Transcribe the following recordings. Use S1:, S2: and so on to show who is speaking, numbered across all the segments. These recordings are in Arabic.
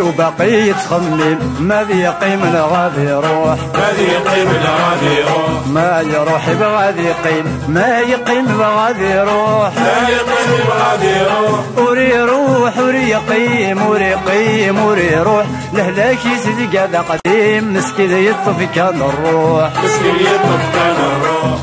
S1: وبقي يتخمم ما بيقيم غادي يروح،
S2: ما يقيم غادي يروح،
S1: ما يروح بغادي يقيم، ما يقيم بغادي يروح،
S2: ما يقيم غادي يروح،
S1: وري يروح وري يقيم وري يقيم وري يروح، لهلاك يزيد قاعد قديم مسكين يطفي كان الروح،
S2: مسكين يطفي كان الروح.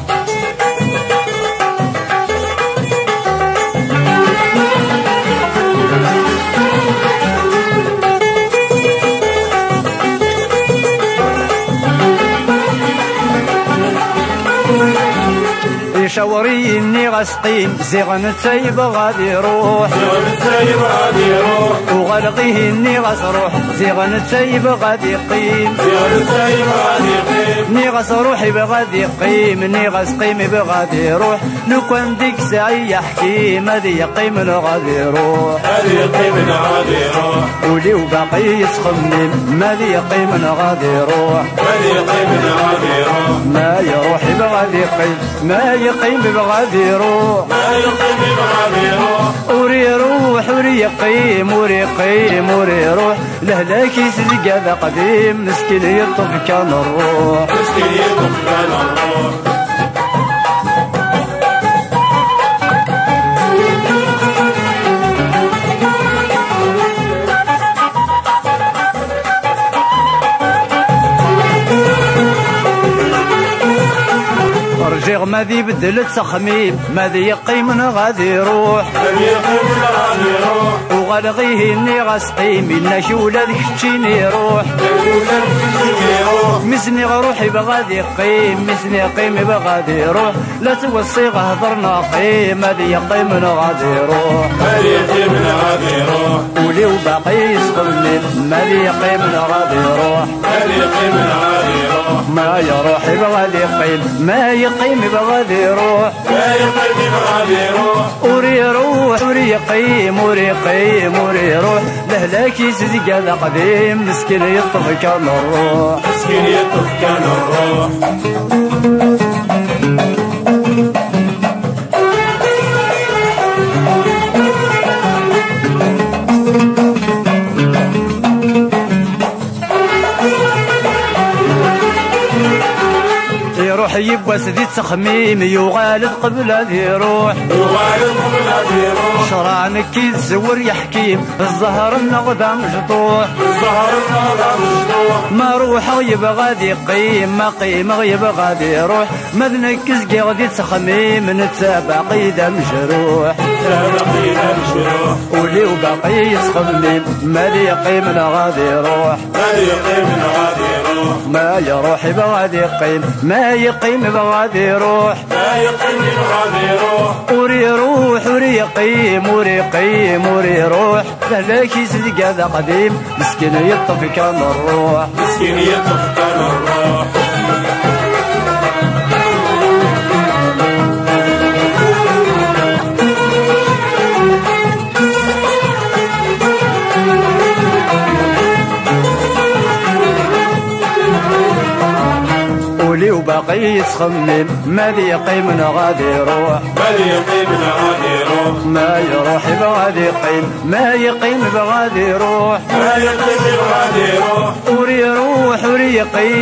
S1: شاوري اني غسقيم زيغ نتايب غادي يروح،
S2: زيغ نتايب غادي يروح،
S1: وغلقيه اني غسروح زيغ نتايب غادي يقيم،
S2: زيغ نتايب غادي يقيم،
S1: ني غس روحي بغادي يقيم، ني غسقيم بغادي يروح، لو كان ديك ساعي يا حكيم هادي يقيم غادي يروح،
S2: هادي يقيم غادي يروح،
S1: ولي وباقي يتخمم مادي يقيم غادي يروح،
S2: هادي يقيم غادي يروح،
S1: ما يروح بغادي يقيم، ما يقيم بغادي يروح،
S2: ما يقيم بغادي يروح،
S1: وري يروح وري يقيم وري يقيم وري يروح، لهلاك يزيد هذا قديم مسكين يطفي كان الروح،
S2: مسكين يطفي كان الروح.
S1: رجيغ ماذي بدل التخميم ماذي يقيم غادي يروح،
S2: ماذي يقيم غادي يروح،
S1: وغلغيه اني غسقيم إنا شولا ذيك تشيني يروح، مسني غروحي بغادي يقيم مسني يقيم بغادي يروح، لا توصي هضر ناقيم ماذي يقيم غادي يروح،
S2: ماذي يقيم غادي يروح،
S1: ولي وباقي يسخمم ماذي يقيم غادي يروح،
S2: ماذي يقيم غادي يروح،
S1: ما يروح بغادي يقيم ما يقيم بغادي يروح،
S2: ما يقيم غادي يروح،
S1: وري يروح وري يقيم وري يقيم وري يروح، لهلاك يزيد قاعد قديم مسكين يطفي كان الروح،
S2: مسكين يطفي كان الروح.
S1: يروح يبوس ذي التخميم يغالب قبل هذي يروح،
S2: يغالب قبل هذي يروح،
S1: شرانك يتزور يا حكيم الزهر النغدة مشطوح،
S2: الزهر النغدة مشطوح،
S1: ما روح غيب غادي يقيم ما قيم غيب غادي يروح، ما ذنكز غادي تخميم نتابع قيدا مجروح،
S2: نتابع قيدا مجروح،
S1: ولي وباقي يتخمم مالي يقيم غادي يروح،
S2: مالي يقيم غادي يروح،
S1: ما يروح بغادي يقيم ما يقيم بغادي يروح،
S2: ما يقيم بغادي يروح،
S1: وري يروح وري يقيم وري يقيم وري يروح، لهلاك يزيد قاعد قديم مسكين يطفي كان الروح،
S2: مسكين يطفي كان الروح.
S1: ولي وباقي يتخمم ماذي يقيم غادي يروح،
S2: ماذي يقيم غادي يروح،
S1: ما يروح بغادي يقيم ما يقيم بغادي يروح،
S2: ما يقيم بغادي يروح،
S1: وري يروح وري يقيم